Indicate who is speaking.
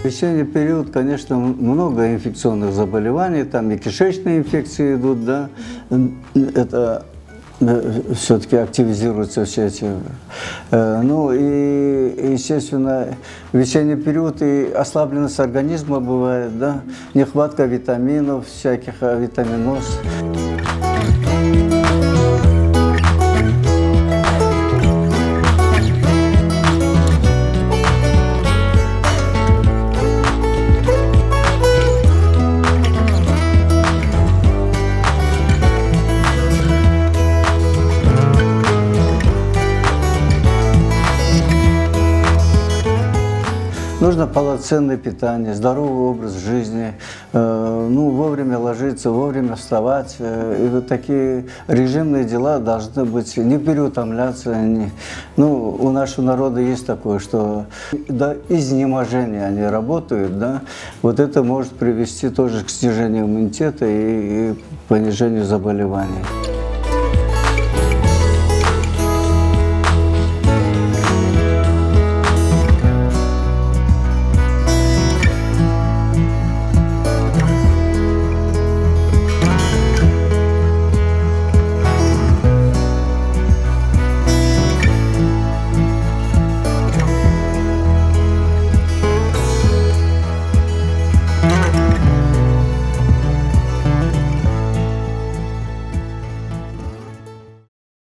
Speaker 1: В весенний период, конечно, много инфекционных заболеваний, там и кишечные инфекции идут, да, это все-таки активизируются все эти. Ну и, естественно, в весенний период и ослабленность организма бывает, да, нехватка витаминов, всяких витаминоз. Нужно полноценное питание, здоровый образ жизни, ну, вовремя ложиться, вовремя вставать. И вот такие режимные дела должны быть, не переутомляться. Ну, у нашего народа есть такое, что до изнеможения они работают, да, вот это может привести тоже к снижению иммунитета и понижению заболеваний.